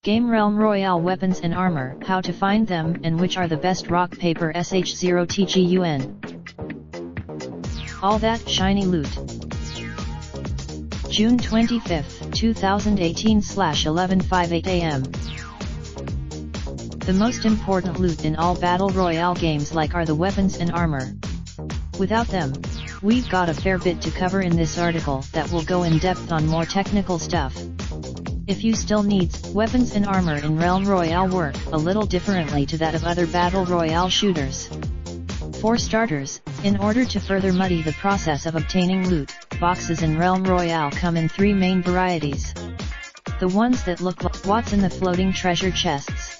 Game Realm Royale weapons and armor, how to find them and which are the best Rock Paper Sh0tgun. All that shiny loot. June 25, 2018 /11:58 AM. The most important loot in all Battle Royale games are the weapons and armor. Without them, we've got a fair bit to cover in this article that will go in depth on more technical stuff. If you still need weapons and armor in Realm Royale work a little differently to that of other Battle Royale shooters. For starters, in order to further muddy the process of obtaining loot, boxes in Realm Royale come in three main varieties. The ones that look like what's in the floating treasure chests.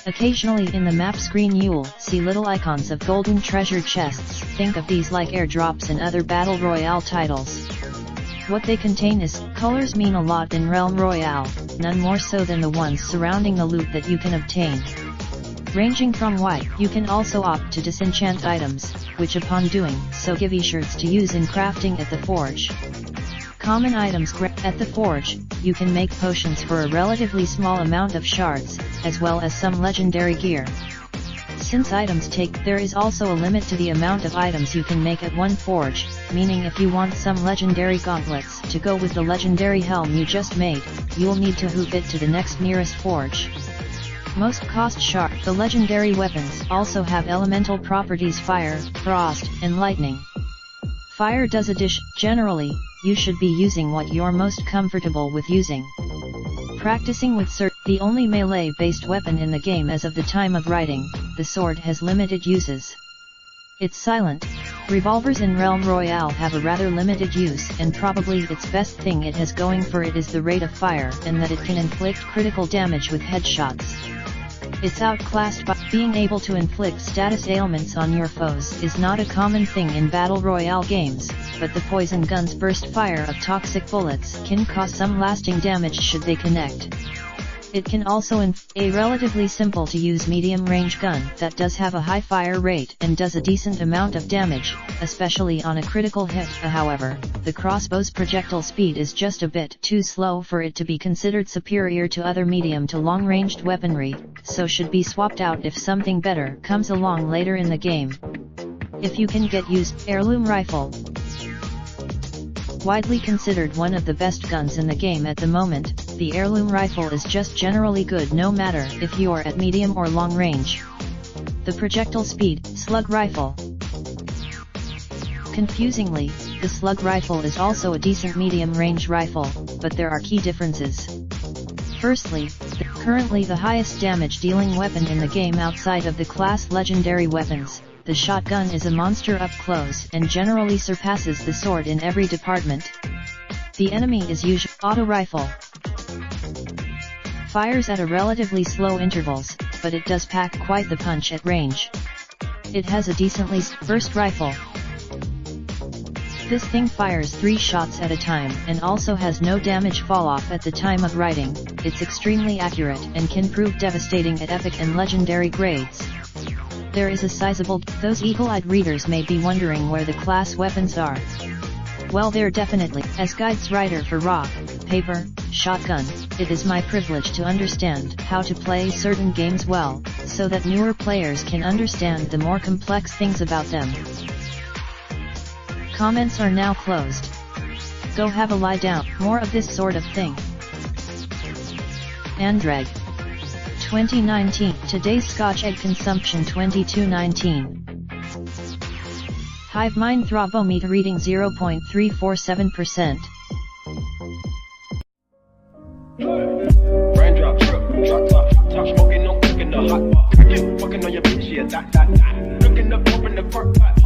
Occasionally in the map screen you'll see little icons of golden treasure chests. Think of these like airdrops in other Battle Royale titles. What they contain is, colors mean a lot in Realm Royale, none more so than the ones surrounding the loot that you can obtain. Ranging from white, you can also opt to disenchant items, which upon doing so give shards to use in crafting at the forge. Common items at the forge, you can make potions for a relatively small amount of shards, as well as some legendary gear. Since items there is also a limit to the amount of items you can make at one forge, meaning if you want some legendary gauntlets to go with the legendary helm you just made, you'll need to hoof it to the next nearest forge. Most cost sharp. The legendary weapons also have elemental properties: fire, frost, and lightning. Fire does a dish. Generally, you should be using what you're most comfortable with using. Practicing with the only melee-based weapon in the game as of the time of writing, the sword has limited uses. It's silent. Revolvers in Realm Royale have a rather limited use, and probably its best thing it has going for it is the rate of fire and that it can inflict critical damage with headshots. It's outclassed by being able to inflict status ailments on your foes is not a common thing in Battle Royale games, but the poison gun's burst fire of toxic bullets can cause some lasting damage should they connect. It can also a relatively simple to use medium range gun that does have a high fire rate and does a decent amount of damage, especially on a critical hit. However, the crossbow's projectile speed is just a bit too slow for it to be considered superior to other medium to long ranged weaponry, so should be swapped out if something better comes along later in the game. If you can get used, heirloom rifle. Widely considered one of the best guns in the game at the moment, the heirloom rifle is just generally good no matter if you are at medium or long range. The projectile speed, slug rifle. Confusingly, the slug rifle is also a decent medium range rifle, but there are key differences. Firstly, currently the highest damage dealing weapon in the game outside of the class legendary weapons, the shotgun is a monster up close and generally surpasses the sword in every department. The enemy is usually auto rifle. Fires at a relatively slow intervals, but it does pack quite the punch at range. It has a decently burst rifle. This thing fires 3 shots at a time and also has no damage fall off at the time of writing. It's extremely accurate and can prove devastating at epic and legendary grades. There is a sizable. Those eagle-eyed readers may be wondering where the class weapons are. Well, they're definitely. As guides writer for Rock, Paper, Shotgun, it is my privilege to understand how to play certain games well, so that newer players can understand the more complex things about them. Comments are now closed. Go have a lie down. More of this sort of thing. Andreg. 2019. Today's Scotch egg consumption 2219. Hive mind throbometer reading 0.347%. Raindrop, drop top, smoking, no cooking the hot pot. Fucking on your bitch, yeah, that. Looking up, open the park pot.